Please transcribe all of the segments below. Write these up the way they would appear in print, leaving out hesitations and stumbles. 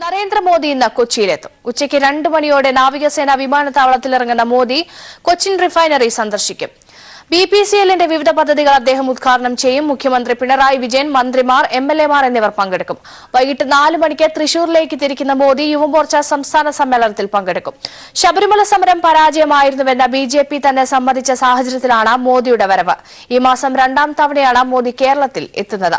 നരേന്ദ്രമോദി ഇന്ന് കൊച്ചിയിലെത്തും. ഉച്ചയ്ക്ക് 2 മണിയോടെ നാവികസേന വിമാനത്താവളത്തിലിറങ്ങുന്ന മോദി കൊച്ചിൻ റിഫൈനറി സന്ദർശിക്കും. BPCLന്റെ വിവിധ പദ്ധതികൾ അദ്ദേഹം ഉദ്ഘാടനം ചെയ്യും. മുഖ്യമന്ത്രി പിണറായി വിജയൻ, മന്ത്രിമാർ, MLAമാർ എന്നിവർ പങ്കെടുക്കും. വൈകിട്ട് 4 മണിക്ക് തൃശൂരിലേക്ക് തിരിക്കുന്ന മോദി യുവമോർച്ച സംസ്ഥാന സമ്മേളനത്തിൽ പങ്കെടുക്കും. ശബരിമല സമരം പരാജയമായിരുന്നുവെന്ന് BJP തന്നെ സമ്മതിച്ച സാഹചര്യത്തിലാണ് മോദിയുടെ വരവ്. ഈ മാസം 2ാം തവണയാണ് മോദി കേരളത്തിൽ എത്തുന്നത്.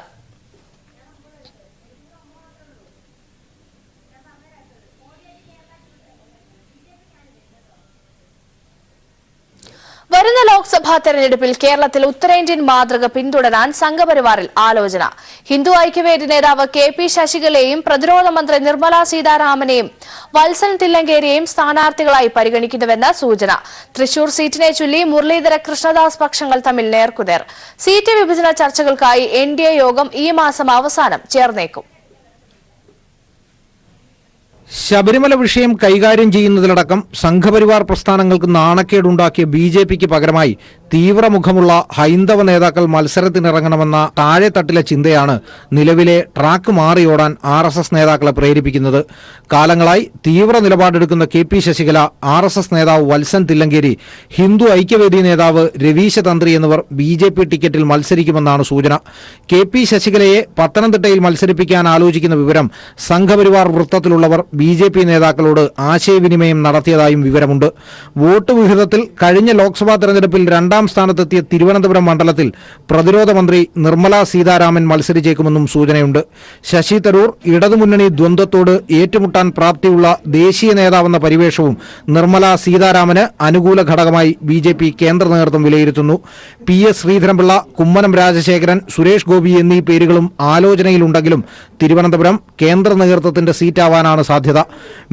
വരുന്ന ലോക്സഭാ തെരഞ്ഞെടുപ്പിൽ കേരളത്തിൽ ഉത്തരേന്ത്യൻ മാതൃക പിന്തുടരാൻ സംഘപരിവാറിൽ ആലോചന. ഹിന്ദു ഐക്യവേദി നേതാവ് KP ശശികലയെയും പ്രതിരോധ മന്ത്രി നിർമ്മല സീതാരാമനെയും വത്സൻ തില്ലങ്കേരിയെയും സ്ഥാനാർത്ഥികളായി പരിഗണിക്കുന്നുവെന്ന് സൂചന. തൃശൂർ സീറ്റിനെ ചൊല്ലി മുരളീധര കൃഷ്ണദാസ് പക്ഷങ്ങൾ തമ്മിൽ നേർക്കുനേർ. സീറ്റ് വിഭജന ചർച്ചകൾക്കായി NDA യോഗം ഈ മാസം അവസാനം ചേർന്നേക്കും. ശബരിമല വിഷയം കൈകാര്യം ചെയ്യുന്നതിലടക്കം സംഘപരിവാർ പ്രസ്ഥാനങ്ങൾക്ക് നാണക്കേടുണ്ടാക്കിയ BJPക്ക് പകരമായി തീവ്രമുഖമുള്ള ഹൈന്ദവ നേതാക്കൾ മത്സരത്തിനിറങ്ങണമെന്ന താഴെത്തട്ടിലെ ചിന്തയാണ് നിലവിലെ ട്രാക്ക് മാറിയോടാൻ RSS നേതാക്കളെ പ്രേരിപ്പിക്കുന്നത്. കാലങ്ങളായി തീവ്ര നിലപാടെടുക്കുന്ന KP ശശികല, RSS നേതാവ് വത്സൻ തില്ലങ്കേരി, ഹിന്ദു ഐക്യവേദി നേതാവ് രവീശ തന്ത്രി എന്നിവർ BJP ടിക്കറ്റിൽ മത്സരിക്കുമെന്നാണ് സൂചന. KP ശശികലയെ പത്തനംതിട്ടയിൽ മത്സരിപ്പിക്കാൻ ആലോചിക്കുന്ന വിവരം സംഘപരിവാർ വൃത്തത്തിലുള്ളവർ BJP നേതാക്കളോട് ആശയവിനിമയം നടത്തിയതായും വിവരമുണ്ട്. വോട്ട് വിഹിതത്തിൽ കഴിഞ്ഞ ലോക്സഭാ തെരഞ്ഞെടുപ്പിൽ 2ാം സ്ഥാനത്തെത്തിയ തിരുവനന്തപുരം മണ്ഡലത്തിൽ പ്രതിരോധ മന്ത്രി നിർമ്മല സീതാരാമൻ മത്സരിച്ചേക്കുമെന്നും സൂചനയുണ്ട്. ശശി തരൂർ ഇടതുമുന്നണി ദ്വന്ദ്വത്തോട് ഏറ്റുമുട്ടാൻ പ്രാപ്തിയുള്ള ദേശീയ നേതാവെന്ന പരിവേഷവും നിർമ്മല സീതാരാമന് അനുകൂല ഘടകമായി BJP കേന്ദ്ര നേതൃത്വം വിലയിരുത്തുന്നു. PS ശ്രീധരൻപിള്ള, കുമ്മനം രാജശേഖരൻ, സുരേഷ് ഗോപി എന്നീ പേരുകളും ആലോചനയിലുണ്ടെങ്കിലും തിരുവനന്തപുരം കേന്ദ്ര നേതൃത്വത്തിന്റെ സീറ്റാവാനാണ് സാധ്യത.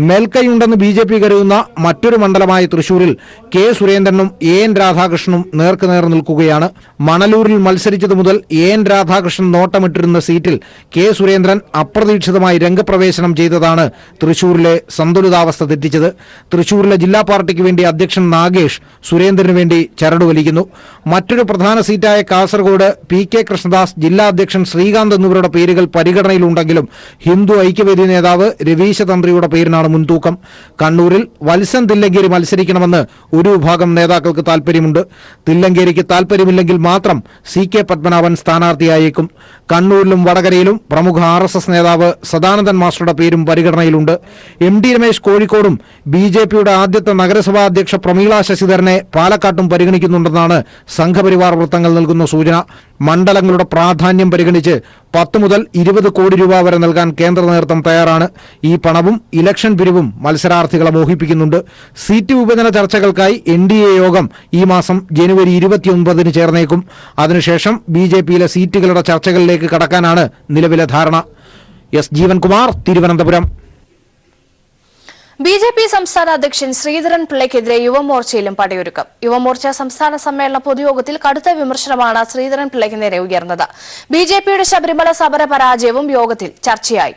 മേൽക്കൈയുണ്ടെന്ന് BJP കരുതുന്ന മറ്റൊരു മണ്ഡലമായ തൃശൂരിൽ K സുരേന്ദ്രനും AN രാധാകൃഷ്ണനും നേർക്കുനേർ നിൽക്കുകയാണ്. മണലൂരിൽ മത്സരിച്ചതു മുതൽ AN രാധാകൃഷ്ണൻ നോട്ടമിട്ടിരുന്ന സീറ്റിൽ K സുരേന്ദ്രൻ അപ്രതീക്ഷിതമായി രംഗപ്രവേശനം ചെയ്തതാണ് തൃശൂരിലെ സന്തുലിതാവസ്ഥ തെറ്റിച്ചത്. തൃശൂരിലെ ജില്ലാ പാർട്ടിക്ക് വേണ്ടി അധ്യക്ഷൻ നാഗേഷ് സുരേന്ദ്രന് വേണ്ടി ചരടുവലിക്കുന്നു. മറ്റൊരു പ്രധാന സീറ്റായ കാസർഗോഡ് PK കൃഷ്ണദാസ്, ജില്ലാ അധ്യക്ഷൻ ശ്രീകാന്ത് എന്നിവരുടെ പേരുകൾ പരിഗണനയിലുണ്ടെങ്കിലും ഹിന്ദു ഐക്യവേദി നേതാവ് രവീശ തന്ത്രിയുടെ പേരിനാണ് മുൻതൂക്കം. കണ്ണൂരിൽ വത്സൻ തില്ലങ്കേരി മത്സരിക്കണമെന്ന് ഒരു വിഭാഗം നേതാക്കൾക്ക് താൽപര്യമുണ്ട്. തില്ലങ്കേരിക്ക് താൽപര്യമില്ലെങ്കിൽ മാത്രം CK പത്മനാഭൻ സ്ഥാനാർത്ഥിയായേക്കും. കണ്ണൂരിലും വടകരയിലും പ്രമുഖ RSS നേതാവ് സദാനന്ദൻ മാസ്റ്ററുടെ പേരും പരിഗണനയിലുണ്ട്. MD രമേശ് കോഴിക്കോടും BJPയുടെ ആദ്യത്തെ നഗരസഭാ അധ്യക്ഷ പ്രമീള ശശിധരനെ പാലക്കാട്ടും പരിഗണിക്കുന്നുണ്ടെന്നാണ് സംഘപരിവാർ വൃത്തങ്ങൾ നൽകുന്ന സൂചന. മണ്ഡലങ്ങളുടെ പ്രാധാന്യം പരിഗണിച്ച് 10 മുതൽ 20 കോടി രൂപ വരെ നൽകാൻ കേന്ദ്ര നേതൃത്വം തയ്യാറാണ്. ഈ പണവും ഇലക്ഷൻ പിരിവും മത്സരാർത്ഥികളെ മോഹിപ്പിക്കുന്നുണ്ട്. സീറ്റ് വിഭജന ചർച്ചകൾക്കായി NDA യോഗം ഈ മാസം ജനുവരി 29 ചേർന്നേക്കും. അതിനുശേഷം BJPയിലെ സീറ്റുകളുടെ ചർച്ചകളിലേക്ക് കടക്കാനാണ് നിലവിലെ ധാരണ. S ജീവൻകുമാർ, തിരുവനന്തപുരം. BJP സംസ്ഥാന അധ്യക്ഷൻ ശ്രീധരൻ പിള്ളയ്ക്കെതിരെ യുവമോർച്ചയിലും പടയൊരുക്കം. യുവമോർച്ച സംസ്ഥാന സമ്മേളന പൊതുയോഗത്തിൽ കടുത്ത വിമർശനമാണ് ശ്രീധരൻ പിള്ളയ്ക്ക് നേരെ ഉയർന്നത്. BJPയുടെ ശബരിമല സമര പരാജയവും യോഗത്തിൽ ചർച്ചയായി.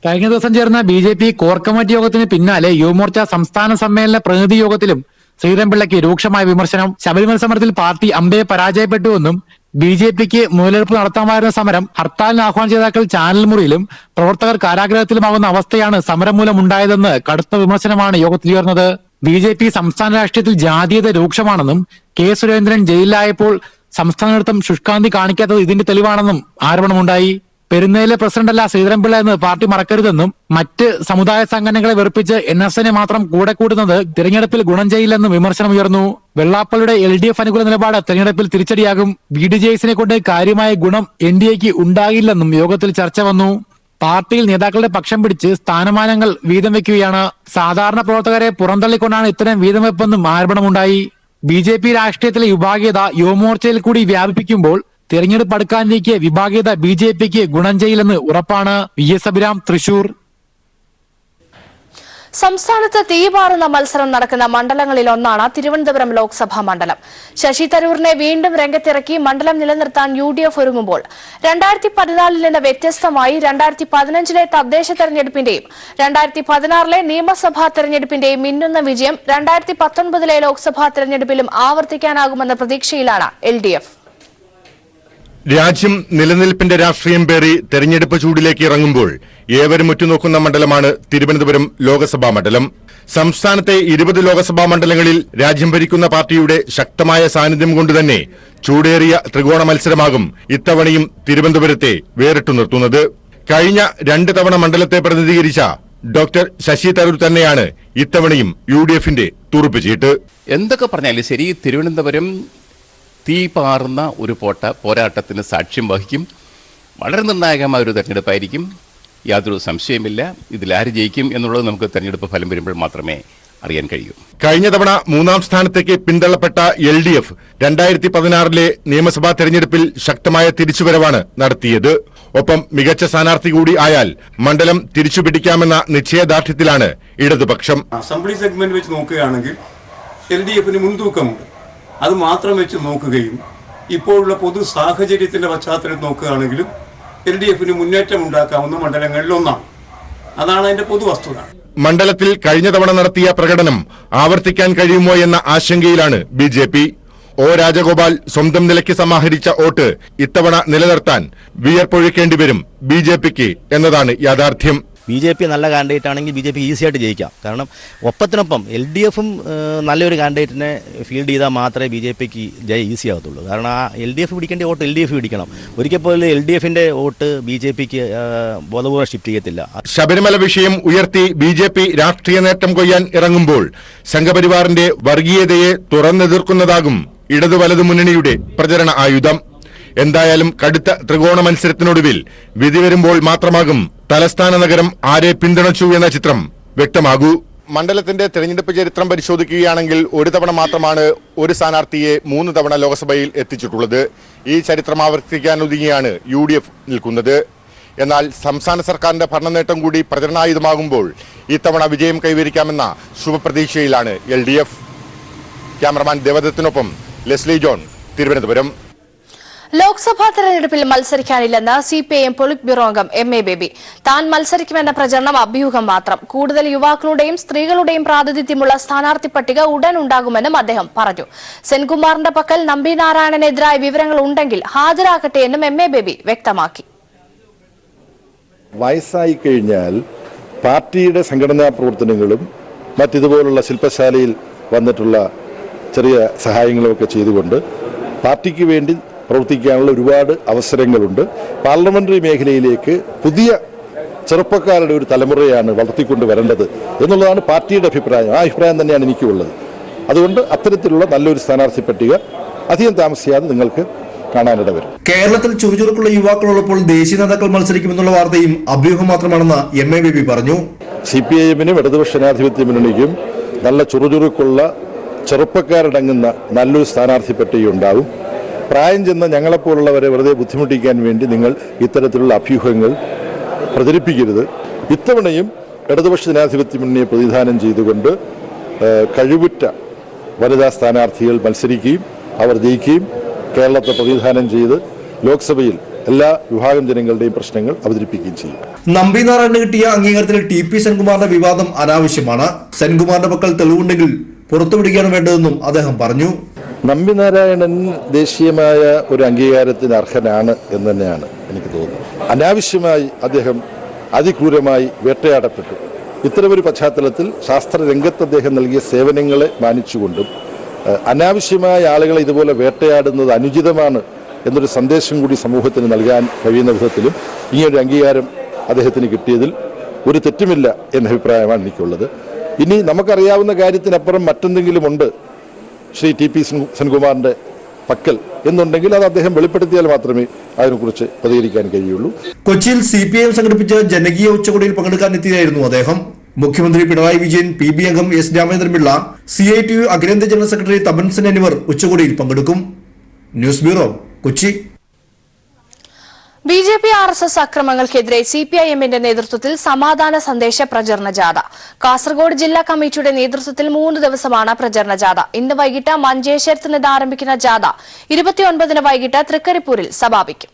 കഴിഞ്ഞ ദിവസം ചേർന്ന BJP കോർ കമ്മിറ്റി യോഗത്തിന് പിന്നാലെ യുവമോർച്ച സംസ്ഥാന സമ്മേളന പ്രതിനിധി യോഗത്തിലും ശ്രീധരൻ പിള്ളയ്ക്ക് രൂക്ഷമായ വിമർശനം. ശബരിമല സമരത്തിൽ പാർട്ടി അമ്പയെ പരാജയപ്പെട്ടുവെന്നും BJPക്ക് മുതലെടുപ്പ് നടത്താമായിരുന്ന സമരം ഹർത്താലിന് ആഹ്വാനം ചെയ്താക്കൾ ചാനൽ മുറിയിലും പ്രവർത്തകർ കാരാഗ്രഹത്തിലുമാകുന്ന അവസ്ഥയാണ് സമരം മൂലം ഉണ്ടായതെന്ന് കടുത്ത വിമർശനമാണ് യോഗത്തിൽ ഉയർന്നത്. BJP സംസ്ഥാന രാഷ്ട്രീയത്തിൽ ജാതീയത രൂക്ഷമാണെന്നും K സുരേന്ദ്രൻ ജയിലിലായപ്പോൾ സംസ്ഥാന നേതൃത്വം ശുഷ്കാന്തി കാണിക്കാത്തത് ഇതിന്റെ തെളിവാണെന്നും ആരോപണമുണ്ടായി. പെരുന്നയിലെ പ്രസിഡന്റല്ല ശ്രീധരൻപിള്ള എന്ന് പാർട്ടി മറക്കരുതെന്നും മറ്റ് സമുദായ സംഘടനകളെ വെറുപ്പിച്ച് NSനെ മാത്രം കൂടെ കൂടുന്നത് തിരഞ്ഞെടുപ്പിൽ ഗുണം ചെയ്യില്ലെന്നും വിമർശനം ഉയർന്നു. വെള്ളാപ്പള്ളിയുടെ LDF അനുകൂല നിലപാട് തെരഞ്ഞെടുപ്പിൽ തിരിച്ചടിയാകും. BDJSനെ കൊണ്ട് കാര്യമായ ഗുണം NDAക്ക് ഉണ്ടാകില്ലെന്നും യോഗത്തിൽ ചർച്ച വന്നു. പാർട്ടിയിൽ നേതാക്കളുടെ പക്ഷം പിടിച്ച് സ്ഥാനമാനങ്ങൾ വീതം വെക്കുകയാണ്. സാധാരണ പ്രവർത്തകരെ പുറന്തള്ളിക്കൊണ്ടാണ് ഇത്തരം വീതം വെപ്പെന്നും ആരോപണമുണ്ടായി. BJP രാഷ്ട്രീയത്തിലെ വിഭാഗീയത യുവമോർച്ചയിൽ കൂടി വ്യാപിപ്പിക്കുമ്പോൾ തെരഞ്ഞെടുപ്പ് അടുക്കാനിരിക്കെ വിഭാഗീയത BJPക്ക് ഗുണം ചെയ്യില്ലെന്ന് ഉറപ്പാണ്. VS അഭിരാം, തൃശൂർ. സംസ്ഥാനത്ത് തീപാറുന്ന മത്സരം നടക്കുന്ന മണ്ഡലങ്ങളിലൊന്നാണ് തിരുവനന്തപുരം ലോക്സഭാ മണ്ഡലം. ശശി തരൂരിനെ വീണ്ടും രംഗത്തിറക്കി മണ്ഡലം നിലനിർത്താൻ UDF ഒരുങ്ങുമ്പോൾ 2014 നിന്ന് വ്യത്യസ്തമായി 2015 തദ്ദേശ തെരഞ്ഞെടുപ്പിന്റെയും 2016 നിയമസഭാ തെരഞ്ഞെടുപ്പിന്റെയും മിന്നുന്ന വിജയം 2019 ലോക്സഭാ തെരഞ്ഞെടുപ്പിലും ആവർത്തിക്കാനാകുമെന്ന പ്രതീക്ഷയിലാണ് LDF. രാജ്യം നിലനിൽപ്പിന്റെ രാഷ്ട്രീയം പേറി തെരഞ്ഞെടുപ്പ് ചൂടിലേക്ക് ഇറങ്ങുമ്പോൾ ഏവരും ഉറ്റുനോക്കുന്ന മണ്ഡലമാണ് തിരുവനന്തപുരം ലോക്സഭാ മണ്ഡലം. സംസ്ഥാനത്തെ 20 ലോക്സഭാ മണ്ഡലങ്ങളിൽ രാജ്യം ഭരിക്കുന്ന പാർട്ടിയുടെ ശക്തമായ സാന്നിധ്യം കൊണ്ടുതന്നെ ചൂടേറിയ ത്രികോണ മത്സരമാകും ഇത്തവണയും തിരുവനന്തപുരത്തെ വേറിട്ടു നിർത്തുന്നത്. കഴിഞ്ഞ 2 തവണ മണ്ഡലത്തെ പ്രതിനിധീകരിച്ച ഡോക്ടർ ശശി തരൂർ തന്നെയാണ് ഇത്തവണയും UDFന്റെ തുറുപ്പുചീട്ട്. എന്തൊക്കെ പറഞ്ഞാലും ശരി, തിരുവനന്തപുരം തീ പാറുന്ന ഒരു പോരാട്ടത്തിന് സാക്ഷ്യം വഹിക്കും. വളരെ നിർണായകമായ ഒരു തെരഞ്ഞെടുപ്പായിരിക്കും, യാതൊരു സംശയമില്ല. ഇതിലാര് ജയിക്കും എന്നുള്ളത് നമുക്ക് തെരഞ്ഞെടുപ്പ് ഫലം വരുമ്പോൾ മാത്രമേ അറിയാൻ കഴിയൂ. കഴിഞ്ഞ തവണ 3ാം സ്ഥാനത്തേക്ക് പിന്തള്ളപ്പെട്ട LDF 2016 നിയമസഭാ തെരഞ്ഞെടുപ്പിൽ ശക്തമായ തിരിച്ചുവരവാണ് നടത്തിയത്. ഒപ്പം മികച്ച സ്ഥാനാർത്ഥി കൂടി ആയാൽ മണ്ഡലം തിരിച്ചുപിടിക്കാമെന്ന നിശ്ചയദാർഢ്യത്തിലാണ് ഇടതുപക്ഷം. അസംബ്ലി സെഗ്മെന്റ് വെച്ച് നോക്കുകയാണെങ്കിൽ LDFന് മുൻതൂക്കമുണ്ട്. അത് മാത്രം വെച്ച് നോക്കുകയും ഇപ്പോഴുള്ള പൊതു സാഹചര്യത്തിന്റെ പശ്ചാത്തലത്തിൽ നോക്കുകയാണെങ്കിലും LDFന് മുന്നേറ്റം ഉണ്ടാക്കാവുന്ന മണ്ഡലങ്ങളിൽ ഒന്നാണ്. അതാണ് അതിന്റെ പൊതു വസ്തുത. മണ്ഡലത്തിൽ കഴിഞ്ഞ തവണ നടത്തിയ പ്രകടനം ആവർത്തിക്കാൻ കഴിയുമോ എന്ന ആശങ്കയിലാണ് BJP. O രാജഗോപാൽ സ്വന്തം നിലയ്ക്ക് സമാഹരിച്ച വോട്ട് ഇത്തവണ നിലനിർത്താൻ വിയർപ്പൊഴിക്കേണ്ടി വരും BJPക്ക് എന്നതാണ് യാഥാർത്ഥ്യം. BJP നല്ല കാൻഡിഡേറ്റ് ആണെങ്കിൽ BJP ഈസി ആയിട്ട് ജയിക്കാം. കാരണം ഒപ്പത്തിനൊപ്പം LDFും നല്ലൊരു കാൻഡിഡേറ്റിനെ ഫീൽഡ് ചെയ്താൽ മാത്രമേ BJPക്ക് ഈസി ആകത്തുള്ളൂ. കാരണം ആ LDF പിടിക്കേണ്ട വോട്ട് LDF പിടിക്കണം. ഒരിക്കൽ പോലും LDFന്റെ വോട്ട് BJPക്ക് ബോധപൂർവ്വം ഷിഫ്റ്റ് ചെയ്യത്തില്ല. ശബരിമല വിഷയം ഉയർത്തി BJP രാഷ്ട്രീയ നേട്ടം കൊയ്യാൻ ഇറങ്ങുമ്പോൾ സംഘപരിവാറിന്റെ വർഗീയതയെ തുറന്നെതിർക്കുന്നതാകും ഇടതു വലതു മുന്നണിയുടെ പ്രചരണ ആയുധം. എന്തായാലും കടുത്ത ത്രികോണ മത്സരത്തിനൊടുവിൽ വിധി വരുമ്പോൾ മാത്രമാകും തലസ്ഥാന നഗരം ആരെ പിന്തുണച്ചു എന്ന ചിത്രം വ്യക്തമാകൂ. മണ്ഡലത്തിന്റെ തെരഞ്ഞെടുപ്പ് ചരിത്രം പരിശോധിക്കുകയാണെങ്കിൽ ഒരു തവണ മാത്രമാണ് ഒരു സ്ഥാനാർത്ഥിയെ 3 തവണ ലോക്സഭയിൽ എത്തിച്ചിട്ടുള്ളത്. ഈ ചരിത്രം ആവർത്തിക്കാനൊതുങ്ങിയാണ് UDF നിൽക്കുന്നത്. എന്നാൽ സംസ്ഥാന സർക്കാരിന്റെ ഭരണനേട്ടം കൂടി പ്രചരണായുധമാകുമ്പോൾ ഇത്തവണ വിജയം കൈവരിക്കാമെന്ന ശുഭപ്രതീക്ഷയിലാണ് LDF. ക്യാമറമാൻ ദേവദത്തിനൊപ്പം ലെസ്ലി ജോൺ, തിരുവനന്തപുരം. ലോക്സഭാ തെരഞ്ഞെടുപ്പിൽ മത്സരിക്കാനില്ലെന്ന് CPIM പൊളിറ്റ് ബ്യൂറോ അംഗം MA ബേബി. താൻ മത്സരിക്കുമെന്ന പ്രചരണം അഭ്യൂഹം മാത്രം. കൂടുതൽ യുവാക്കളുടെയും സ്ത്രീകളുടെയും പ്രാതിനിധ്യമുള്ള സ്ഥാനാർത്ഥി പട്ടിക ഉടൻ ഉണ്ടാകുമെന്നും അദ്ദേഹം പറഞ്ഞു. സെൻകുമാറിന്റെ പക്കൽ നമ്പി നാരായണനെതിരായ വിവരങ്ങൾ ഉണ്ടെങ്കിൽ ഹാജരാക്കട്ടെ എന്നും MA ബേബി വ്യക്തമാക്കി. വയസ്സായി കഴിഞ്ഞാൽ പാർട്ടിയുടെ സംഘടനാ പ്രവർത്തനങ്ങളും മറ്റിതുപോലുള്ള ശില്പശാലയിൽ വന്നിട്ടുള്ള ചെറിയ സഹായങ്ങളുമൊക്കെ ചെയ്തുകൊണ്ട് പാർട്ടിക്ക് വേണ്ടി പ്രവർത്തിക്കാനുള്ള ഒരുപാട് അവസരങ്ങളുണ്ട്. പാർലമെന്ററി മേഖലയിലേക്ക് പുതിയ ചെറുപ്പക്കാരുടെ ഒരു തലമുറയാണ് വളർത്തിക്കൊണ്ട് വരേണ്ടത് എന്നുള്ളതാണ് പാർട്ടിയുടെ അഭിപ്രായം. ആ അഭിപ്രായം തന്നെയാണ് എനിക്കുള്ളത്. അതുകൊണ്ട് അത്തരത്തിലുള്ള നല്ലൊരു സ്ഥാനാർത്ഥി പട്ടിക അധികം താമസിയാതെ നിങ്ങൾക്ക് കാണാനിട വരും. കേരളത്തിൽ ചുറുചുറുക്കുള്ള യുവാക്കളുള്ളപ്പോൾ ദേശീയ നേതാക്കൾ മത്സരിക്കുമെന്നുള്ള വാർത്തയും അഭ്യൂഹം മാത്രമാണെന്ന് MA ബേബി പറഞ്ഞു. CPIMനും ഇടതുപക്ഷ ജനാധിപത്യ മുന്നണിക്കും നല്ല ചുറുചുറുക്കുള്ള ചെറുപ്പക്കാരടങ്ങുന്ന നല്ലൊരു സ്ഥാനാർത്ഥി പട്ടിക ഉണ്ടാവും. പ്രായം ചെന്ന ഞങ്ങളെപ്പോലുള്ളവരെ വെറുതെ ബുദ്ധിമുട്ടിക്കാൻ വേണ്ടി നിങ്ങൾ ഇത്തരത്തിലുള്ള അഭ്യൂഹങ്ങൾ പ്രചരിപ്പിക്കരുത്. ഇത്തവണയും ഇടതുപക്ഷ ജനാധിപത്യ മുന്നണിയെ പ്രതിനിധാനം ചെയ്തുകൊണ്ട് കഴിവുറ്റ വനിതാ സ്ഥാനാർത്ഥികൾ മത്സരിക്കുകയും അവർ ജയിക്കുകയും കേരളത്തെ പ്രതിനിധാനം ചെയ്ത് ലോക്സഭയിൽ എല്ലാ വിഭാഗം ജനങ്ങളുടെയും പ്രശ്നങ്ങൾ അവതരിപ്പിക്കുകയും ചെയ്യും. നമ്പി നാരായണന് കിട്ടിയ അംഗീകാരത്തിൽ TP സെൻകുമാറിന്റെ വിവാദം അനാവശ്യമാണ്. സെൻകുമാറിന്റെ പക്കൽ തെളിവുണ്ടെങ്കിൽ പുറത്തുവിടുകയാണ് വേണ്ടതെന്നും അദ്ദേഹം പറഞ്ഞു. നമ്പി നാരായണൻ ദേശീയമായ ഒരു അംഗീകാരത്തിന് അർഹനാണ് എന്ന് തന്നെയാണ് എനിക്ക് തോന്നുന്നത്. അനാവശ്യമായി അദ്ദേഹം അതിക്രൂരമായി വേട്ടയാടപ്പെട്ടു. ഇത്തരമൊരു പശ്ചാത്തലത്തിൽ ശാസ്ത്ര രംഗത്ത് അദ്ദേഹം നൽകിയ സേവനങ്ങളെ മാനിച്ചുകൊണ്ടും അനാവശ്യമായ ആളുകളെ ഇതുപോലെ വേട്ടയാടുന്നത് അനുചിതമാണ് എന്നൊരു സന്ദേശം കൂടി സമൂഹത്തിന് നൽകാൻ കഴിയുന്ന വിധത്തിലും ഇങ്ങനൊരു അംഗീകാരം അദ്ദേഹത്തിന് കിട്ടിയതിൽ ഒരു തെറ്റുമില്ല എന്ന അഭിപ്രായമാണ് എനിക്കുള്ളത്. ഇനി നമുക്കറിയാവുന്ന കാര്യത്തിനപ്പുറം മറ്റെന്തെങ്കിലും ഉണ്ട് ശ്രീ TP സെൻകുമാറിന്റെ പക്കൽ എന്നുണ്ടെങ്കിൽ അത് അദ്ദേഹം വെളിപ്പെടുത്തിയാൽ മാത്രമേ അതിനെക്കുറിച്ച് പ്രതികരിക്കാൻ കഴിയുള്ളൂ. കൊച്ചിയിൽ CPIM സംഘടിപ്പിച്ച ജനകീയ ഉച്ചകോടിയിൽ പങ്കെടുക്കാനെത്തിയായിരുന്നു അദ്ദേഹം. മുഖ്യമന്ത്രി പിണറായി വിജയൻ, PB അംഗം S രാമചന്ദ്രൻപിള്ള, CITU അഖിലേന്ത്യാ ജനറൽ സെക്രട്ടറി തപൻ സെൻ എന്നിവർ ഉച്ചകോടിയിൽ പങ്കെടുക്കും. News bureau, Kochi. BJP RSS അക്രമങ്ങൾക്കെതിരെ CPIMന്റെ നേതൃത്വത്തിൽ സമാധാന സന്ദേശ പ്രചരണ ജാഥ. കാസർഗോഡ് ജില്ലാ കമ്മിറ്റിയുടെ നേതൃത്വത്തിൽ 3 ദിവസമാണ് പ്രചരണ ജാഥ. ഇന്ന് വൈകിട്ട് മഞ്ചേശ്വരത്ത് നിന്ന് ആരംഭിക്കുന്ന ജാഥ 29-ന് വൈകിട്ട് തൃക്കരിപ്പൂരിൽ സമാപിക്കും.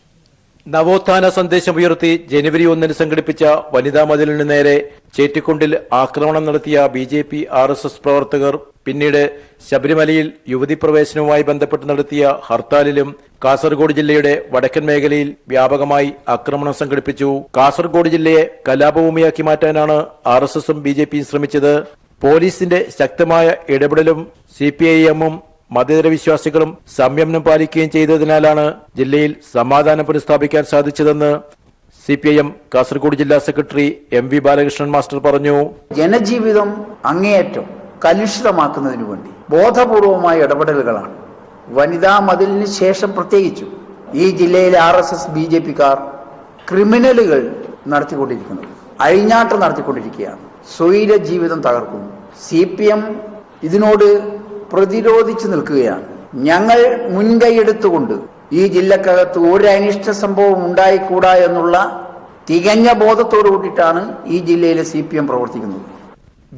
നവോത്ഥാന സന്ദേശമുയർത്തി ജനുവരി 1 സംഘടിപ്പിച്ച വനിതാ മതിലിന് നേരെ ചേറ്റിക്കുണ്ടിൽ ആക്രമണം നടത്തിയ BJP RSS പ്രവർത്തകർ പിന്നീട് ശബരിമലയിൽ യുവതി പ്രവേശനവുമായി ബന്ധപ്പെട്ട് നടത്തിയ ഹർത്താലിലും കാസർഗോഡ് ജില്ലയുടെ വടക്കൻ മേഖലയിൽ വ്യാപകമായി ആക്രമണം സംഘടിപ്പിച്ചു. കാസർഗോഡ് ജില്ലയെ കലാപഭൂമിയാക്കി മാറ്റാനാണ് RSSും BJPയും ശ്രമിച്ചത്. പോലീസിന്റെ ശക്തമായ ഇടപെടലും CPIM-ഉം മതേതര വിശ്വാസികളും സംയമനം പാലിക്കുകയും ചെയ്തതിനാലാണ് ജില്ലയിൽ സമാധാനം പുനഃസ്ഥാപിക്കാൻ സാധിച്ചതെന്ന് CPIM കാസർഗോഡ് ജില്ലാ സെക്രട്ടറി MV ബാലകൃഷ്ണൻ മാസ്റ്റർ പറഞ്ഞു. ജനജീവിതം അങ്ങേയറ്റം കലുഷിതമാക്കുന്നതിനു വേണ്ടി ബോധപൂർവമായ ഇടപെടലുകളാണ് വനിതാ മതിലിന് ശേഷം പ്രത്യേകിച്ചു ഈ ജില്ലയിലെ RSS BJPക്കാർ ക്രിമിനലുകൾ നടത്തിക്കൊണ്ടിരിക്കുന്നത്. അഴിഞ്ഞാട്ടം നടത്തിക്കൊണ്ടിരിക്കുകയാണ്. സ്വൈര ജീവിതം തകർക്കുന്നു. CPM ഇതിനോട് പ്രതിരോധിച്ചു നിൽക്കുകയാണ്. ഞങ്ങൾ മുൻകൈയെടുത്തുകൊണ്ട് ഈ ജില്ലക്കകത്ത് ഒരു അനിഷ്ട സംഭവം ഉണ്ടായിക്കൂടാ എന്നുള്ള തികഞ്ഞ ബോധത്തോടു കൂടിയിട്ടാണ് ഈ ജില്ലയിലെ CPM പ്രവർത്തിക്കുന്നത്.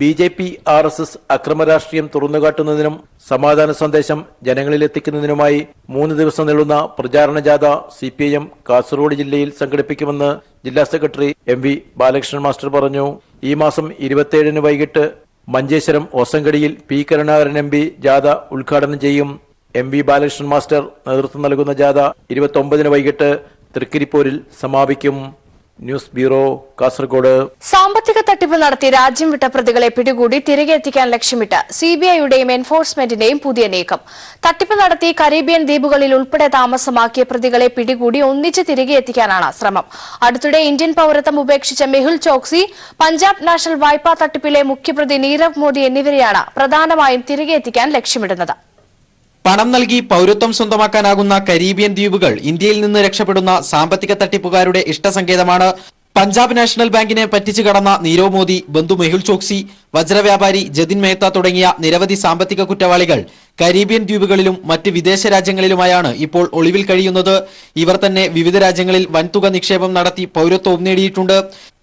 BJP RSS അക്രമരാഷ്ട്രീയം തുറന്നുകാട്ടുന്നതിനും സമാധാന സന്ദേശം ജനങ്ങളിൽ എത്തിക്കുന്നതിനുമായി 3 ദിവസം നീളുന്ന പ്രചാരണ ജാഥ CPIM കാസർഗോഡ് ജില്ലയിൽ സംഘടിപ്പിക്കുമെന്ന് ജില്ലാ സെക്രട്ടറി MV ബാലകൃഷ്ണൻ മാസ്റ്റർ പറഞ്ഞു. ഈ മാസം 27 വൈകിട്ട് മഞ്ചേശ്വരം ഒസങ്കടിയിൽ P കരുണാകരൻ MP ജാഥ ഉദ്ഘാടനം ചെയ്യും. MV ബാലകൃഷ്ണൻ മാസ്റ്റർ നേതൃത്വം നൽകുന്ന ജാഥ 29 വൈകിട്ട് തൃക്കരിപ്പൂരിൽ സമാപിക്കും. News bureau, Kasaragod. സാമ്പത്തിക തട്ടിപ്പ് നടത്തി രാജ്യം വിട്ട പ്രതികളെ പിടികൂടി തിരികെ എത്തിക്കാൻ ലക്ഷ്യമിട്ട് CBIയുടെയും എൻഫോഴ്സ്മെന്റിന്റെയും പുതിയ നീക്കം. തട്ടിപ്പ് നടത്തി കരീബിയൻ ദ്വീപുകളിൽ ഉൾപ്പെടെ താമസമാക്കിയ പ്രതികളെ പിടികൂടി ഒന്നിച്ച് തിരികെ എത്തിക്കാനാണ് ശ്രമം. അടുത്തിടെ ഇന്ത്യൻ പൌരത്വം ഉപേക്ഷിച്ച മെഹുൽ ചോക്സി, പഞ്ചാബ് നാഷണൽ വായ്പാ തട്ടിപ്പിലെ മുഖ്യപ്രതി നീരവ് മോദി എന്നിവരെയാണ് പ്രധാനമായും തിരികെ എത്തിക്കാൻ ലക്ഷ്യമിടുന്നത്. പണം നൽകി പൌരത്വം സ്വന്തമാക്കാനാകുന്ന കരീബിയൻ ദ്വീപുകൾ ഇന്ത്യയിൽ നിന്ന് രക്ഷപ്പെടുന്ന സാമ്പത്തിക തട്ടിപ്പുകാരുടെ ഇഷ്ടസങ്കേതമാണ്. പഞ്ചാബ് നാഷണൽ ബാങ്കിനെ പറ്റിച്ചു കടന്ന നീരവ് മോദി, ബന്ധു മെഹുൽ ചോക്സി, വജ്രവ്യാപാരി ജതിൻ മേത്ത തുടങ്ങിയ നിരവധി സാമ്പത്തിക കുറ്റവാളികൾ കരീബിയൻ ദ്വീപുകളിലും മറ്റ് വിദേശ രാജ്യങ്ങളിലുമായാണ് ഇപ്പോൾ ഒളിവിൽ കഴിയുന്നത്. ഇവർ തന്നെ വിവിധ രാജ്യങ്ങളിൽ വൻതുക നിക്ഷേപം നടത്തി പൌരത്വവും നേടിയിട്ടുണ്ട്.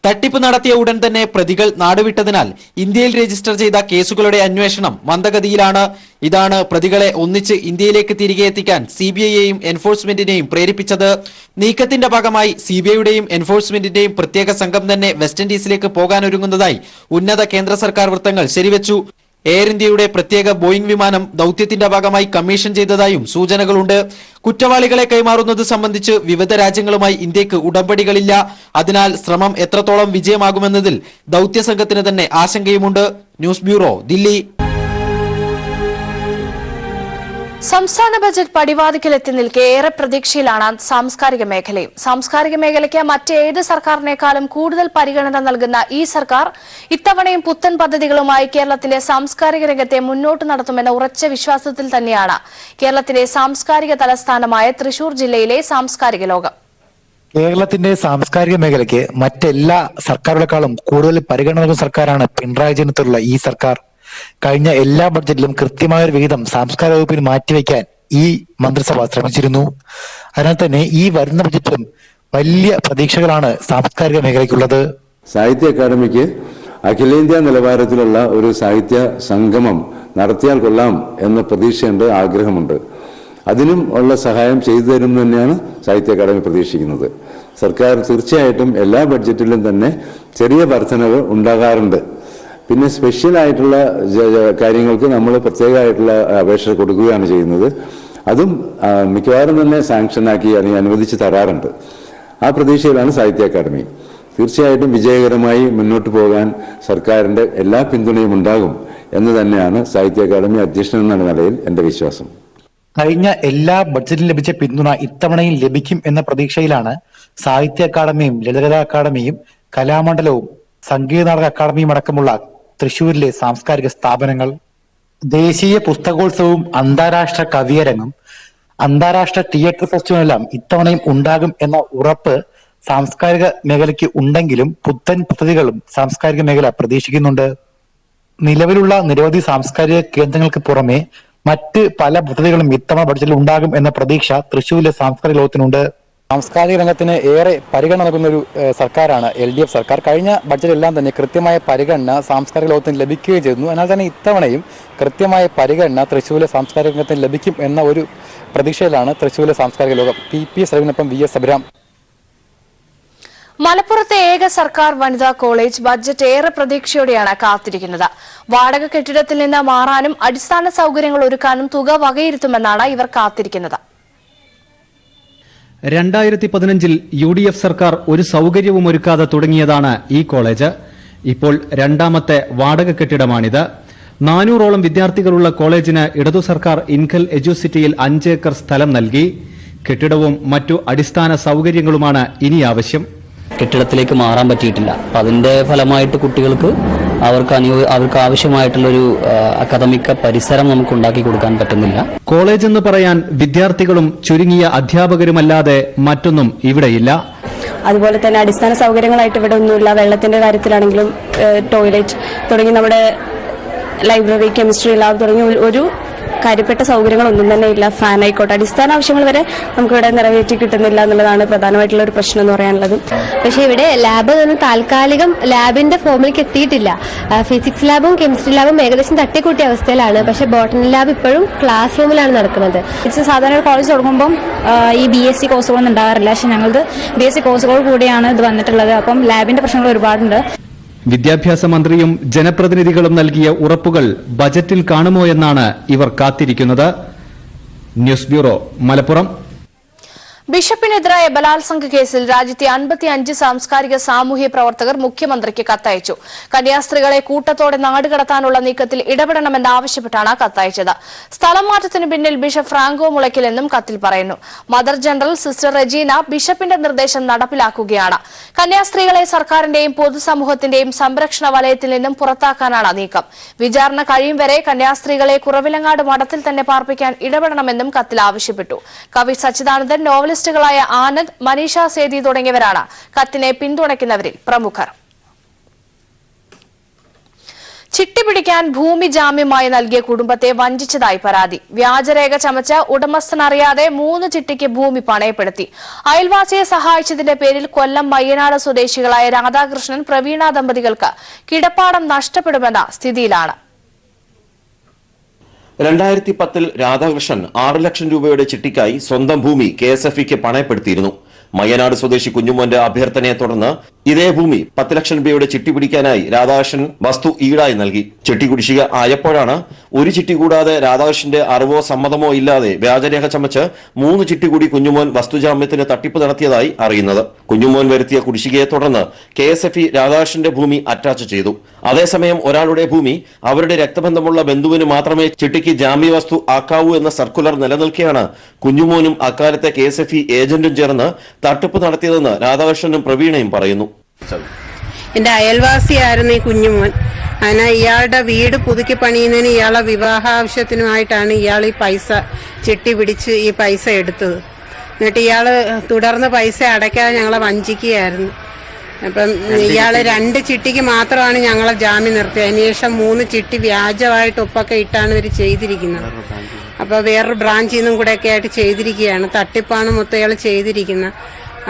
തട്ടിപ്പ് നടത്തിയ ഉടൻ തന്നെ പ്രതികൾ നാടുവിട്ടതിനാൽ ഇന്ത്യയിൽ രജിസ്റ്റർ ചെയ്ത കേസുകളുടെ അന്വേഷണം മന്ദഗതിയിലാണ്. ഇതാണ് പ്രതികളെ ഒന്നിച്ച് ഇന്ത്യയിലേക്ക് തിരികെ എത്തിക്കാൻ CBIയെയും എൻഫോഴ്സ്മെന്റിനെയും പ്രേരിപ്പിച്ചത്. നീക്കത്തിന്റെ ഭാഗമായി CBIയുടെയും എൻഫോഴ്സ്മെന്റിന്റെയും പ്രത്യേക സംഘം തന്നെ വെസ്റ്റ് ഇൻഡീസിലേക്ക് പോകാനൊരുങ്ങുന്നതായി ഉന്നത കേന്ദ്ര സർക്കാർ വൃത്തങ്ങൾ ശരിവെച്ചു. എയർ ഇന്ത്യയുടെ പ്രത്യേക ബോയിംഗ് വിമാനം ദൌത്യത്തിന്റെ ഭാഗമായി കമ്മീഷൻ ചെയ്തതായും സൂചനകളുണ്ട്. കുറ്റവാളികളെ കൈമാറുന്നത് സംബന്ധിച്ച് വിവിധ രാജ്യങ്ങളുമായി ഇന്ത്യക്ക് ഉടമ്പടികളില്ല. അതിനാൽ ശ്രമം എത്രത്തോളം വിജയമാകുമെന്നതിൽ ദൌത്യസംഘത്തിന് തന്നെ ആശങ്കയുമുണ്ട്. News bureau, Delhi. സംസ്ഥാന ബജറ്റ് പടിവാതിക്കലെത്തി നിൽക്കെ ഏറെ പ്രതീക്ഷയിലാണ് സാംസ്കാരിക മേഖലയും. സാംസ്കാരിക മേഖലയ്ക്ക് മറ്റേത് സർക്കാരിനേക്കാളും കൂടുതൽ പരിഗണന നൽകുന്ന ഈ സർക്കാർ ഇത്തവണയും പുത്തൻ പദ്ധതികളുമായി കേരളത്തിന്റെ സാംസ്കാരിക രംഗത്തെ മുന്നോട്ട് നടത്തുമെന്ന ഉറച്ച വിശ്വാസത്തിൽ തന്നെയാണ് കേരളത്തിന്റെ സാംസ്കാരിക തലസ്ഥാനമായ തൃശൂർ ജില്ലയിലെ സാംസ്കാരിക ലോകം. കേരളത്തിന്റെ സാംസ്കാരിക മേഖലയ്ക്ക് മറ്റെല്ലാ സർക്കാരുകളെക്കാളും കൂടുതൽ പരിഗണന നൽകുന്ന സർക്കാരാണ് പിണറായി വിജയനുള്ള ഈ സർക്കാർ. കഴിഞ്ഞ എല്ലാ ബഡ്ജറ്റിലും കൃത്യമായ ഒരു വിഹിതം സാംസ്കാരിക വകുപ്പിന് മാറ്റിവെക്കാൻ ഈ മന്ത്രിസഭ ശ്രമിച്ചിരുന്നു. അതിനാൽ തന്നെ ഈ വരുന്ന ബഡ്ജറ്റിലും വലിയ പ്രതീക്ഷകളാണ് സാംസ്കാരിക മേഖലയ്ക്കുള്ളത്. സാഹിത്യ അക്കാദമിക്ക് അഖിലേന്ത്യാ നിലവാരത്തിലുള്ള ഒരു സാഹിത്യ സംഗമം നടത്തിയാൽ കൊള്ളാം എന്ന പ്രതീക്ഷയുണ്ട്, ആഗ്രഹമുണ്ട്. അതിനും ഉള്ള സഹായം ചെയ്തു തരും തന്നെയാണ് സാഹിത്യ അക്കാദമി പ്രതീക്ഷിക്കുന്നത്. സർക്കാർ തീർച്ചയായിട്ടും എല്ലാ ബഡ്ജറ്റിലും തന്നെ ചെറിയ വർധനവ് ഉണ്ടാകാറുണ്ട്. പിന്നെ സ്പെഷ്യലായിട്ടുള്ള കാര്യങ്ങൾക്ക് നമ്മൾ പ്രത്യേകമായിട്ടുള്ള അപേക്ഷ കൊടുക്കുകയാണ് ചെയ്യുന്നത്. അതും മിക്കവാറും തന്നെ സാങ്ഷനാക്കി അല്ലെങ്കിൽ അനുവദിച്ച് തരാറുണ്ട്. ആ പ്രതീക്ഷയിലാണ് സാഹിത്യ അക്കാദമി. തീർച്ചയായിട്ടും വിജയകരമായി മുന്നോട്ട് പോകാൻ സർക്കാരിൻ്റെ എല്ലാ പിന്തുണയും ഉണ്ടാകും എന്ന് തന്നെയാണ് സാഹിത്യ അക്കാദമി അധ്യക്ഷൻ എന്ന നിലയിൽ എൻ്റെ വിശ്വാസം. കഴിഞ്ഞ എല്ലാ ബഡ്ജറ്റിലും ലഭിച്ച പിന്തുണ ഇത്തവണയും ലഭിക്കും എന്ന പ്രതീക്ഷയിലാണ് സാഹിത്യ അക്കാദമിയും ലളിതകലാ അക്കാദമിയും കലാമണ്ഡലവും സംഗീത നാടക അക്കാദമിയും അടക്കമുള്ള തൃശൂരിലെ സാംസ്കാരിക സ്ഥാപനങ്ങൾ. ദേശീയ പുസ്തകോത്സവവും അന്താരാഷ്ട്ര കവിയരങ്ങും അന്താരാഷ്ട്ര തിയേറ്റർ ഫെസ്റ്റിവലെല്ലാം ഇത്തവണയും ഉണ്ടാകും എന്ന ഉറപ്പ് സാംസ്കാരിക മേഖലയ്ക്ക് ഉണ്ടെങ്കിലും പുത്തൻ പദ്ധതികളും സാംസ്കാരിക മേഖല പ്രതീക്ഷിക്കുന്നുണ്ട്. നിലവിലുള്ള നിരവധി സാംസ്കാരിക കേന്ദ്രങ്ങൾക്ക് പുറമെ മറ്റ് പല പദ്ധതികളും ഇത്തവണ ബഡ്ജറ്റിൽ ഉണ്ടാകും എന്ന പ്രതീക്ഷ തൃശൂരിലെ സാംസ്കാരിക ലോകത്തിനുണ്ട്. സാംസ്കാരിക രംഗത്തിന് ഏറെ പരിഗണന നൽകുന്ന ഒരു സർക്കാരാണ് LDF സർക്കാർ. കഴിഞ്ഞ ബഡ്ജറ്റെല്ലാം തന്നെ കൃത്യമായ പരിഗണന സാംസ്കാരിക ലോകത്തിന് ലഭിക്കുകയും ചെയ്തിരുന്നു. എന്നാൽ തന്നെ ഇത്തവണയും കൃത്യമായ പരിഗണന തൃശ്ശൂരിലെ സാംസ്കാരിക രംഗത്തിന് ലഭിക്കും എന്ന ഒരു പ്രതീക്ഷയിലാണ് തൃശ്ശൂരിലെ സാംസ്കാരിക ലോകം. PP സലീമിനൊപ്പം VS Abhiram. മലപ്പുറത്തെ ഏക സർക്കാർ വനിതാ കോളേജ് ബജറ്റ് ഏറെ പ്രതീക്ഷയോടെയാണ് കാത്തിരിക്കുന്നത്. വാടക കെട്ടിടത്തിൽ നിന്ന് മാറാനും അടിസ്ഥാന സൗകര്യങ്ങൾ ഒരുക്കാനും തുക വകയിരുത്തുമെന്നാണ് ഇവർ കാത്തിരിക്കുന്നത്. 2015 UDF സർക്കാർ ഒരു സൗകര്യവും ഒരുക്കാതെ തുടങ്ങിയതാണ് ഈ കോളേജ്. ഇപ്പോൾ രണ്ടാമത്തെ വാടക കെട്ടിടമാണിത്. 400ഓളം വിദ്യാർത്ഥികളുള്ള കോളേജിന് ഇടതു സർക്കാർ ഇൻകൽ എഡ്യൂസിറ്റിയിൽ 5 ഏക്കർ സ്ഥലം നൽകി. കെട്ടിടവും മറ്റു അടിസ്ഥാന സൗകര്യങ്ങളുമാണ് ഇനി ആവശ്യം. കെട്ടിടത്തിലേക്ക് മാറാൻ പറ്റിയിട്ടില്ല. അപ്പം അതിന്റെ ഫലമായിട്ട് കുട്ടികൾക്ക് അവർക്ക് ആവശ്യമായിട്ടുള്ളൊരു അക്കാദമിക പരിസരം നമുക്ക് ഉണ്ടാക്കി കൊടുക്കാൻ പറ്റുന്നില്ല. കോളേജ് എന്ന് പറയാൻ വിദ്യാർത്ഥികളും ചുരുങ്ങിയ അധ്യാപകരുമല്ലാതെ മറ്റൊന്നും ഇവിടെയില്ല. അതുപോലെ തന്നെ അടിസ്ഥാന സൗകര്യങ്ങളായിട്ട് ഇവിടെ ഒന്നുമില്ല. വെള്ളത്തിന്റെ കാര്യത്തിലാണെങ്കിലും ടോയ്ലറ്റ് തുടങ്ങി നമ്മുടെ ലൈബ്രറി, കെമിസ്ട്രി ലാബ് തുടങ്ങി ഒരു കാര്യപ്പെട്ട സൗകര്യങ്ങളൊന്നും തന്നെ ഇല്ല. ഫാൻ ആയിക്കോട്ടെ, അടിസ്ഥാന ആവശ്യങ്ങൾ വരെ നമുക്കിവിടെ നിറവേറ്റി കിട്ടുന്നില്ല എന്നുള്ളതാണ് പ്രധാനമായിട്ടുള്ള ഒരു പ്രശ്നം എന്ന് പറയാനുള്ളത്. പക്ഷേ ഇവിടെ ലാബ് താൽക്കാലികം ലാബിന്റെ ഫോമിലേക്ക് എത്തിയിട്ടില്ല. ഫിസിക്സ് ലാബും കെമിസ്ട്രി ലാബും ഏകദേശം തട്ടിക്കൂട്ടിയ അവസ്ഥയിലാണ്. പക്ഷേ ബോട്ടണി ലാബ് ഇപ്പോഴും ക്ലാസ് റൂമിലാണ് നടക്കുന്നത്. സാധാരണ കോളേജ് തുടങ്ങുമ്പോൾ ഈ BSc കോഴ്സുകളൊന്നും ഉണ്ടാകാറില്ല. പക്ഷെ ഞങ്ങൾക്ക് BSc കോഴ്സുകൾ കൂടിയാണ് ഇത് വന്നിട്ടുള്ളത്. അപ്പം ലാബിന്റെ പ്രശ്നങ്ങൾ ഒരുപാടുണ്ട്. വിദ്യാഭ്യാസ മന്ത്രിയും ജനപ്രതിനിധികളും നൽകിയ ഉറപ്പുകൾ ബജറ്റിൽ കാണുമോ എന്നാണ് ഇവർ കാത്തിരിക്കുന്നത്. News bureau, Malappuram. ബിഷപ്പിനെതിരായ ബലാത്സംഗ കേസിൽ രാജ്യത്തെ 55 സാംസ്കാരിക സാമൂഹ്യ പ്രവർത്തകർ മുഖ്യമന്ത്രിക്ക് കത്തയച്ചു. കന്യാസ്ത്രീകളെ കൂട്ടത്തോടെ നാടുകടത്താനുള്ള നീക്കത്തിൽ ഇടപെടണമെന്നാവശ്യപ്പെട്ടാണ് കത്തയച്ചത്. സ്ഥലം മാറ്റത്തിന് പിന്നിൽ ബിഷപ്പ് ഫ്രാങ്കോ മുളയ്ക്കൽ എന്നും കത്തിൽ പറയുന്നു. മദർ ജനറൽ സിസ്റ്റർ റെജീന ബിഷപ്പിന്റെ നിർദ്ദേശം നടപ്പിലാക്കുകയാണ്. കന്യാസ്ത്രീകളെ സർക്കാരിന്റെയും പൊതുസമൂഹത്തിന്റെയും സംരക്ഷണ വലയത്തിൽ നിന്നും പുറത്താക്കാനാണ് നീക്കം. വിചാരണ കഴിയും വരെ കന്യാസ്ത്രീകളെ കുറവിലങ്ങാട് മഠത്തിൽ തന്നെ പാർപ്പിക്കാൻ ഇടപെടണമെന്നും കത്തിൽ ആവശ്യപ്പെട്ടു. കവി സച്ചിദാനന്ദൻ, നോവലിസ്റ്റ് ായ ആനന്ദ്, മനീഷ സേതി തുടങ്ങിയവരാണ് കത്തിനെ പിന്തുണയ്ക്കുന്നവരിൽ പ്രമുഖർ. ചിട്ടി പിടിക്കാൻ ഭൂമി ജാമ്യമായി നൽകിയ കുടുംബത്തെ വഞ്ചിച്ചതായി പരാതി. വ്യാജരേഖ ചമച്ച് ഉടമസ്ഥനറിയാതെ 3 ചിട്ടിക്ക് ഭൂമി പണയപ്പെടുത്തി. അയൽവാസിയെ സഹായിച്ചതിന്റെ പേരിൽ കൊല്ലം മയ്യനാട് സ്വദേശികളായ രാധാകൃഷ്ണൻ, പ്രവീണ ദമ്പതികൾക്ക് കിടപ്പാടം നഷ്ടപ്പെടുമെന്ന സ്ഥിതിയിലാണ്. 2010 രാധാകൃഷ്ണൻ 6 ലക്ഷം രൂപയുടെ ചിട്ടിക്കായി സ്വന്തം ഭൂമി KSFEക്ക് പണയപ്പെടുത്തിയിരുന്നു. മയ്യനാട് സ്വദേശി കുഞ്ഞുമോന്റെ അഭ്യർത്ഥനയെ തുടർന്ന് ഇതേ ഭൂമി 10 ലക്ഷം രൂപയുടെ ചിട്ടി പിടിക്കാനായി രാധാകൃഷ്ണൻ വസ്തു ഈടായി നൽകി. ചിട്ടി കുടിശ്ശിക ആയപ്പോഴാണ് ഒരു ചിട്ടി കൂടാതെ രാധാകൃഷ്ണന്റെ അറിവോ സമ്മതമോ ഇല്ലാതെ വ്യാജരേഖ ചമച്ച് 3 ചിട്ടി കൂടി കുഞ്ഞുമോൻ വസ്തുജാമ്യത്തിന് തട്ടിപ്പ് നടത്തിയതായി അറിയുന്നത്. കുഞ്ഞുമോൻ വരുത്തിയ കുടിശ്ശികയെ തുടർന്ന് KSFE രാധാകൃഷ്ണന്റെ ഭൂമി അറ്റാച്ച് ചെയ്തു. അതേസമയം ഒരാളുടെ ഭൂമി അവരുടെ രക്തബന്ധമുള്ള ബന്ധുവിന് മാത്രമേ ചിട്ടിക്ക് ജാമ്യ വസ്തു ആക്കാവൂ എന്ന സർക്കുലർ നിലനിൽക്കെയാണ് കുഞ്ഞുമോനും അക്കാലത്തെ KSFE ഏജന്റും ചേർന്ന് തട്ടിപ്പ് നടത്തിയതെന്ന് രാധാകൃഷ്ണനും പ്രവീണയും പറയുന്നു. എന്റെ അയൽവാസിയായിരുന്നു ഈ കുഞ്ഞുമോൻ. അങ്ങനെ ഇയാളുടെ വീട് പുതുക്കി പണിയുന്നതിന് ഇയാളെ വിവാഹാവശ്യത്തിനുമായിട്ടാണ് ഇയാൾ ഈ പൈസ ചിട്ടി പിടിച്ച് ഈ പൈസ എടുത്തത്. എന്നിട്ട് ഇയാള് തുടർന്ന് പൈസ അടയ്ക്കാതെ ഞങ്ങളെ വഞ്ചിക്കുകയായിരുന്നു. അപ്പം ഇയാള് 2 ചിട്ടിക്ക് മാത്രമാണ് ഞങ്ങളെ ജാമ്യം നിർത്തിയത്. അതിനുശേഷം 3 ചിട്ടി വ്യാജമായിട്ട് ഒപ്പൊക്കെ ഇട്ടാണ് ഇവർ ചെയ്തിരിക്കുന്നത്. അപ്പൊ വേറൊരു ബ്രാഞ്ചിൽ നിന്നും കൂടെ ഒക്കെ ആയിട്ട് ചെയ്തിരിക്കുകയാണ്. തട്ടിപ്പാണ് മൊത്തം ഇയാൾ ചെയ്തിരിക്കുന്നത്.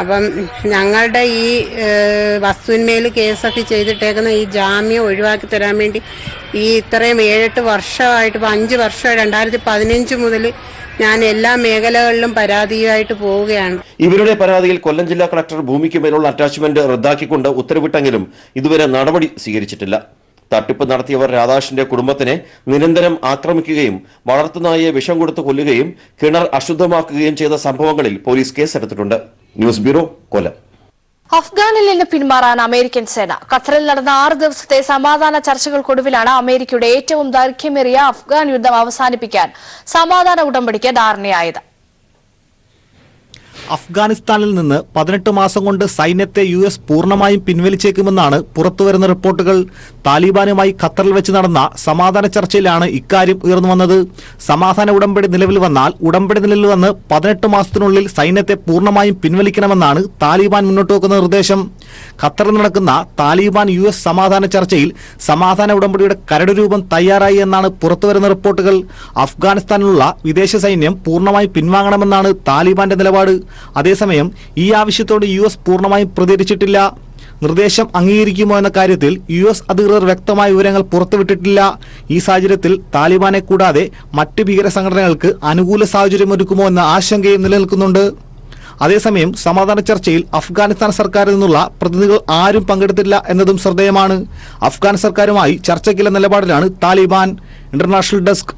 അപ്പം ഞങ്ങളുടെ ഈ വസ്തുവിന്മേൽ KSFE ചെയ്തിട്ടേക്കുന്ന ഈ ജാമ്യം ഒഴിവാക്കി തരാൻ വേണ്ടി ഈ ഇത്രയും 7-8 വർഷമായിട്ട്, ഇപ്പം 5 വർഷം 2015 മുതൽ ഞാൻ എല്ലാ മേഖലകളിലും പരാതിയായിട്ട് പോവുകയാണ്. ഇവരുടെ പരാതിയിൽ കൊല്ലം ജില്ലാ കളക്ടർ ഭൂമിക്ക് മേലുള്ള അറ്റാച്ച്മെന്റ് റദ്ദാക്കിക്കൊണ്ട് ഉത്തരവിട്ടെങ്കിലും ഇതുവരെ നടപടി സ്വീകരിച്ചിട്ടില്ല. തട്ടിപ്പ് നടത്തിയവർ രാധാകൃഷ്ണന്റെ കുടുംബത്തിനെ നിരന്തരം ആക്രമിക്കുകയും വളർത്തുനായെ വിഷം കൊടുത്ത് കൊല്ലുകയും കിണർ അശുദ്ധമാക്കുകയും ചെയ്ത സംഭവങ്ങളിൽ പോലീസ് കേസെടുത്തിട്ടുണ്ട്. ന്യൂസ് ബ്യൂറോ, കൊല്ലം. അഫ്ഗാനിൽ നിന്ന് പിന്മാറാൻ അമേരിക്കൻ സേന. ഖത്തറിൽ നടന്ന 6 ദിവസത്തെ സമാധാന ചർച്ചകൾക്കൊടുവിലാണ് അമേരിക്കയുടെ ഏറ്റവും ദൈർഘ്യമേറിയ അഫ്ഗാൻ യുദ്ധം അവസാനിപ്പിക്കാൻ സമാധാന ഉടമ്പടിക്ക് ധാരണയായത്. അഫ്ഗാനിസ്ഥാനിൽ നിന്ന് 18 മാസം കൊണ്ട് സൈന്യത്തെ US പൂർണ്ണമായും പിൻവലിച്ചേക്കുമെന്നാണ് പുറത്തുവരുന്ന റിപ്പോർട്ടുകൾ. താലിബാനുമായി ഖത്തറിൽ വെച്ച് നടന്ന സമാധാന ചർച്ചയിലാണ് ഇക്കാര്യം ഉയർന്നു വന്നത്. സമാധാന ഉടമ്പടി നിലവിൽ വന്നാൽ ഉടമ്പടി നിലവിൽ വന്ന് 18 മാസത്തിനുള്ളിൽ സൈന്യത്തെ പൂർണ്ണമായും പിൻവലിക്കണമെന്നാണ് താലിബാൻ മുന്നോട്ട് വെക്കുന്ന നിർദ്ദേശം. ഖത്തറിൽ നടക്കുന്ന താലിബാൻ US സമാധാന ചർച്ചയിൽ സമാധാന ഉടമ്പടിയുടെ കരട് രൂപം തയ്യാറായി എന്നാണ് പുറത്തുവരുന്ന റിപ്പോർട്ടുകൾ. അഫ്ഗാനിസ്ഥാനിലുള്ള വിദേശ സൈന്യം പൂർണ്ണമായും പിൻവാങ്ങണമെന്നാണ് താലിബാന്റെ നിലപാട്. അതേസമയം ഈ ആവശ്യത്തോട് US പൂർണ്ണമായും പ്രതികരിച്ചിട്ടില്ല. നിർദ്ദേശം അംഗീകരിക്കുമോ എന്ന കാര്യത്തിൽ US അധികൃതർ വ്യക്തമായ വിവരങ്ങൾ പുറത്തുവിട്ടിട്ടില്ല. ഈ സാഹചര്യത്തിൽ താലിബാനെ കൂടാതെ മറ്റ് ഭീകര സംഘടനകൾക്ക് അനുകൂല സാഹചര്യമൊരുക്കുമോ എന്ന ആശങ്കയും നിലനിൽക്കുന്നുണ്ട്. അതേസമയം സമാധാന ചർച്ചയിൽ അഫ്ഗാനിസ്ഥാൻ സർക്കാരിൽ നിന്നുള്ള പ്രതിനിധികൾ ആരും പങ്കെടുത്തില്ല എന്നതും ശ്രദ്ധേയമാണ്. അഫ്ഗാൻ സർക്കാരുമായി ചർച്ചയ്ക്കുള്ള നിലപാടിലാണ് താലിബാൻ. International desk.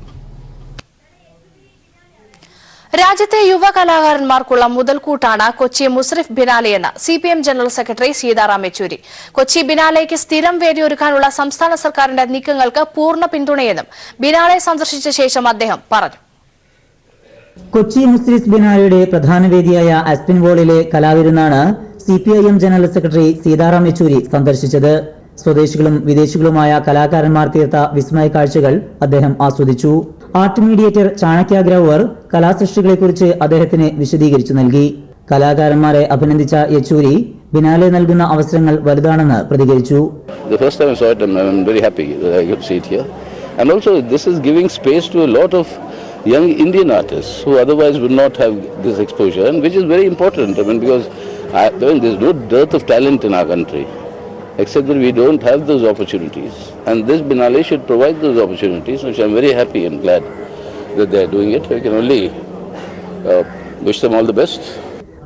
രാജ്യത്തെ യുവ കലാകാരന്മാർക്കുള്ള മുതൽക്കൂട്ടാണ് കൊച്ചി മുസ്രിഫ് ബിനാലെയെന്ന് CPM general secretary Sitaram Yechury. Kochi ബിനാലെയ്ക്ക് സ്ഥിരം വേദിയൊരുക്കാനുള്ള സംസ്ഥാന സർക്കാരിന്റെ നീക്കങ്ങൾക്ക് പൂർണ്ണ പിന്തുണയെന്നും ബിനാലെ സന്ദർശിച്ച ശേഷം അദ്ദേഹം പറഞ്ഞു. കൊച്ചി മുസ്രിഫ് ബിനാലയുടെ പ്രധാന വേദിയായ ആസ്പിൻവോളിലെ കലാവിരുന്നാണ് CPIM general secretary Sitaram Yechury സന്ദർശിച്ചത്. സ്വദേശികളും വിദേശികളുമായ കലാകാരന്മാർ തീർത്ത വിസ്മയ കാഴ്ചകൾ അദ്ദേഹം ആസ്വദിച്ചു. ആർട്ട് മീഡിയേറ്റർ ചാണക്യാഗ്രവർ കലാസൃഷ്ടികളെക്കുറിച്ച് അദ്ദേഹത്തിന് വിശദീകരിച്ചു നൽകി. കലാകാരന്മാരെ അഭിനന്ദിച്ച യെച്ചൂരി ബിനാലെ നൽകുന്ന അവസരങ്ങൾ വലുതാണെന്ന് പ്രതികരിച്ചു. And also this is giving space to a lot of young Indian artists who otherwise would not have this exposure, and which is very important. I mean, because there's no dearth of talent in our country, except that we don't have those opportunities. And this Binale should provide those opportunities, which I'm very happy and glad that they're doing it. I can only wish them all the best.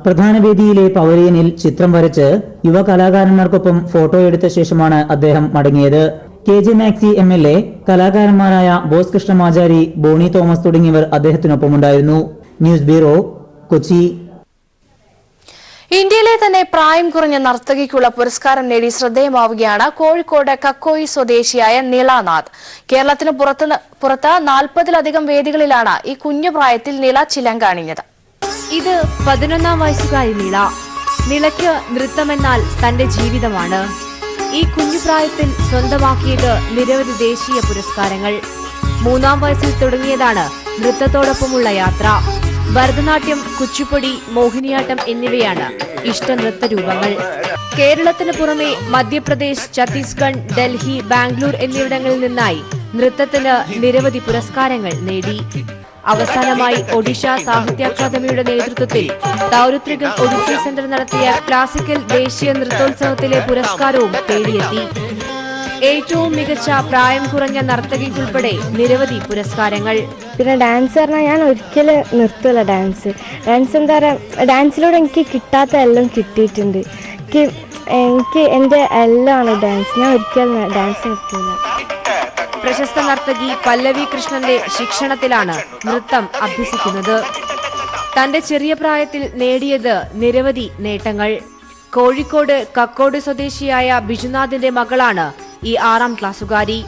പ്രധാന വേദിയിലെ പവലിയനിൽ ചിത്രം വരച്ച് യുവ കലാകാരന്മാർക്കൊപ്പം photo എടുത്ത ശേഷമാണ് അദ്ദേഹം മടങ്ങിയത്. KJ Maxi MLA, കലാകാരന്മാരായ ബോസ് കൃഷ്ണമാചാരി, ബോണി തോമസ് തുടങ്ങിയവർ അദ്ദേഹത്തിനൊപ്പമുണ്ടായിരുന്നു. News bureau, Kochi. ഇന്ത്യയിലെ തന്നെ പ്രായം കുറഞ്ഞ നർത്തകിക്കുള്ള പുരസ്കാരം നേടി ശ്രദ്ധേയമാവുകയാണ് കോഴിക്കോട് കക്കോയി സ്വദേശിയായ നിളനാഥ്. കേരളത്തിന് പുറത്ത് 40-ലധികം വേദികളിലാണ് ഈ കുഞ്ഞു പ്രായത്തിൽ നിള ചിലങ്കാണിഞ്ഞത്. ഇത് 11ാം വയസ്സുകാരി നിള. നിളയ്ക്ക് നൃത്തമെന്നാൽ തന്റെ ജീവിതമാണ്. ഈ കുഞ്ഞുപ്രായത്തിൽ സ്വന്തമാക്കിയത് നിരവധി ദേശീയ പുരസ്കാരങ്ങൾ. 3ാം വയസ്സിൽ തുടങ്ങിയതാണ് നൃത്തത്തോടൊപ്പമുള്ള യാത്ര. ഭരതനാട്യം, കുച്ചിപ്പുടി, മോഹിനിയാട്ടം എന്നിവയാണ് ഇഷ്ട നൃത്തരൂപങ്ങൾ. കേരളത്തിന് പുറമെ മധ്യപ്രദേശ്, ഛത്തീസ്ഗഡ്, ഡൽഹി, ബാംഗ്ലൂർ എന്നിവിടങ്ങളിൽ നിന്നായി നൃത്തത്തിന് നിരവധി പുരസ്കാരങ്ങൾ നേടി. അവസാനമായി ഒഡീഷ സാഹിത്യ അക്കാദമിയുടെ നേതൃത്വത്തിൽ ദൗരത്രികൻ ഒഡീസി സെന്റർ നടത്തിയ ക്ലാസിക്കൽ ദേശീയ നൃത്തോത്സവത്തിലെ പുരസ്കാരവും തേടിയെത്തി. ഏറ്റവും മികച്ച പ്രായം കുറഞ്ഞ നർത്തകിക്കുൾപ്പെടെ നിരവധി പുരസ്കാരങ്ങൾ. പിന്നെ ഡാൻസ് പറഞ്ഞാൽ ഞാൻ ഒരിക്കലും നിർത്തില്ല. ഡാൻസ് എന്താ പറയുക, ഡാൻസിലൂടെ എനിക്ക് കിട്ടാത്ത എല്ലാം കിട്ടിയിട്ടുണ്ട്. എനിക്ക് എൻ്റെ എല്ലാമാണ് ഡാൻസ്. ഞാൻ ഒരിക്കലും ഡാൻസ് നിർത്തില്ല. പ്രശസ്ത നർത്തകി പല്ലവി കൃഷ്ണന്റെ ശിക്ഷണത്തിലാണ് നൃത്തം അഭ്യസിക്കുന്നത്. തന്റെ ചെറിയ പ്രായത്തിൽ നേടിയത് നിരവധി നേട്ടങ്ങൾ. കോഴിക്കോട് കക്കോട് സ്വദേശിയായ ബിജുനാഥിന്റെ മകളാണ് ഈ 6ാം ക്ലാസ്സുകാരി.